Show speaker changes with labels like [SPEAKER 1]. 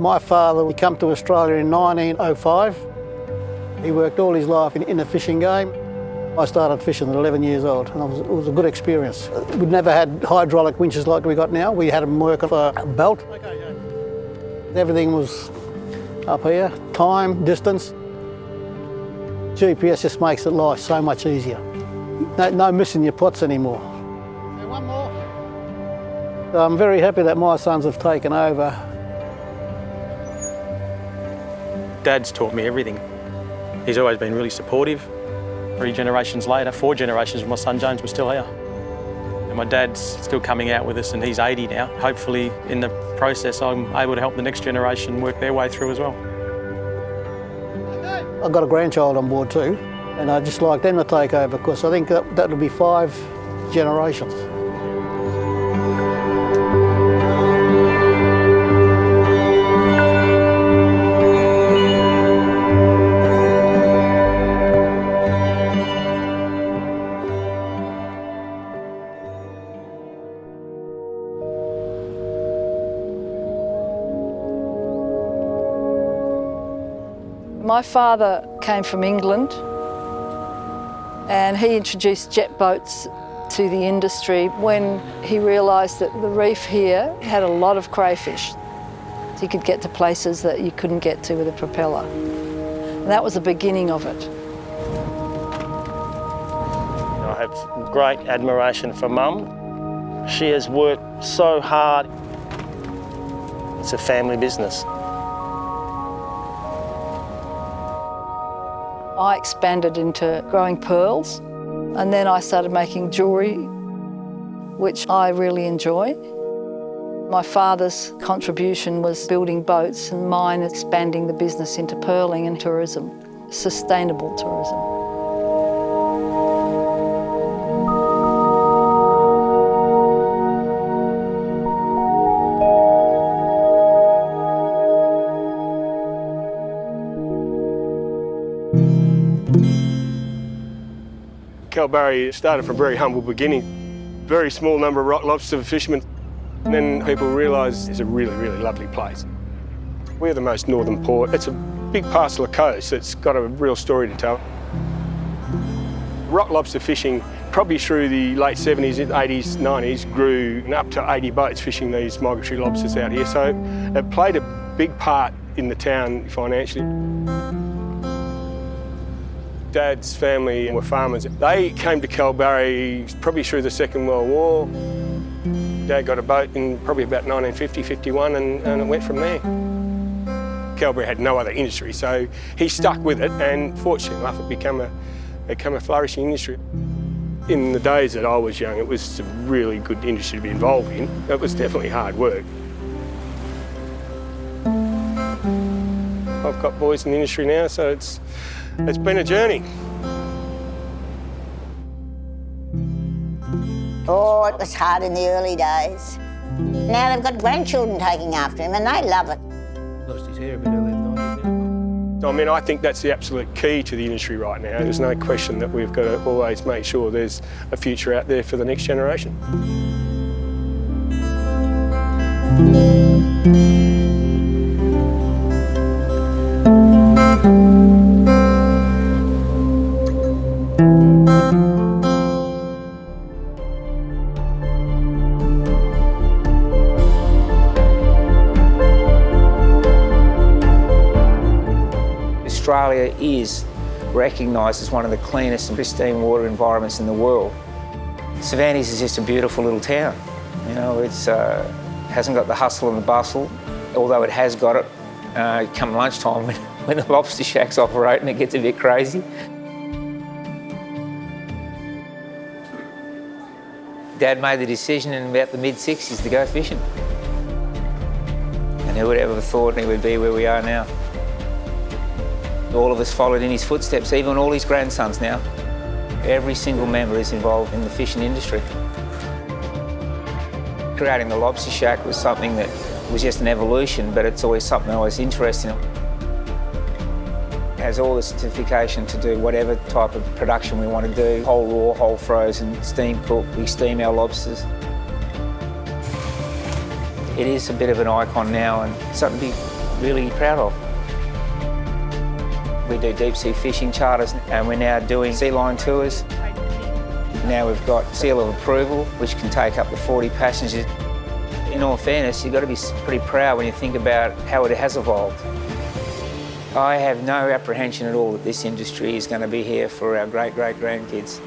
[SPEAKER 1] My father, he came to Australia in 1905. He worked all his life in the fishing game. I started fishing at 11 years old, and it was a good experience. We'd never had hydraulic winches like we got now. We had them working for a belt. Everything was up here, time, distance. GPS just makes it life so much easier. No missing your pots anymore. One more. So I'm very happy that my sons have taken over.
[SPEAKER 2] Dad's taught me everything. He's always been really supportive. 3 generations later, 4 generations, my son James was still here. And my dad's still coming out with us, and he's 80 now. Hopefully in the process I'm able to help the next generation work their way through as well.
[SPEAKER 1] I've got a grandchild on board too, and I'd just like them to take over, because I think that'll be 5 generations.
[SPEAKER 3] My father came from England, and he introduced jet boats to the industry when he realised that the reef here had a lot of crayfish. He could get to places that you couldn't get to with a propeller. And that was the beginning of it.
[SPEAKER 4] I have great admiration for Mum. She has worked so hard. It's a family business.
[SPEAKER 3] I expanded into growing pearls, and then I started making jewellery, which I really enjoy. My father's contribution was building boats, and mine expanding the business into pearling and tourism, sustainable tourism.
[SPEAKER 5] Kalbarri started from a very humble beginning. Very small number of rock lobster fishermen. And then people realised it's a really, really lovely place. We're the most northern port. It's a big parcel of coast that's got a real story to tell. Rock lobster fishing, probably through the late 70s, 80s, 90s, grew up to 80 boats fishing these migratory lobsters out here. So it played a big part in the town financially. Dad's family were farmers. They came to Kalbarri probably through the Second World War. Dad got a boat in probably about 1950, 51, and it went from there. Kalbarri had no other industry, so he stuck with it, and fortunately enough, it became a flourishing industry. In the days that I was young, it was a really good industry to be involved in. It was definitely hard work. I've got boys in the industry now, so it's been a journey.
[SPEAKER 6] Oh, it was hard in the early days. Now they've got grandchildren taking after him and they love it.
[SPEAKER 7] Lost his hair a bit early in the 90s.
[SPEAKER 5] I mean, I think that's the absolute key to the industry right now. There's no question that we've got to always make sure there's a future out there for the next generation.
[SPEAKER 8] Australia is recognised as one of the cleanest and pristine water environments in the world. Cervantes is just a beautiful little town. You know, it hasn't got the hustle and the bustle, although it has got it come lunchtime when the lobster shacks operate and it gets a bit crazy. Dad made the decision in about the mid-60s to go fishing. And who would ever have thought he would be where we are now? All of us followed in his footsteps, even all his grandsons now. Every single member is involved in the fishing industry. Creating the lobster shack was something that was just an evolution, but it's always something I was interested in. It has all the certification to do whatever type of production we want to do, whole raw, whole frozen, steam cook, we steam our lobsters. It is a bit of an icon now and something to be really proud of. We do deep sea fishing charters and we're now doing sea line tours. Now we've got seal of approval, which can take up to 40 passengers. In all fairness, you've got to be pretty proud when you think about how it has evolved. I have no apprehension at all that this industry is going to be here for our great-great-grandkids.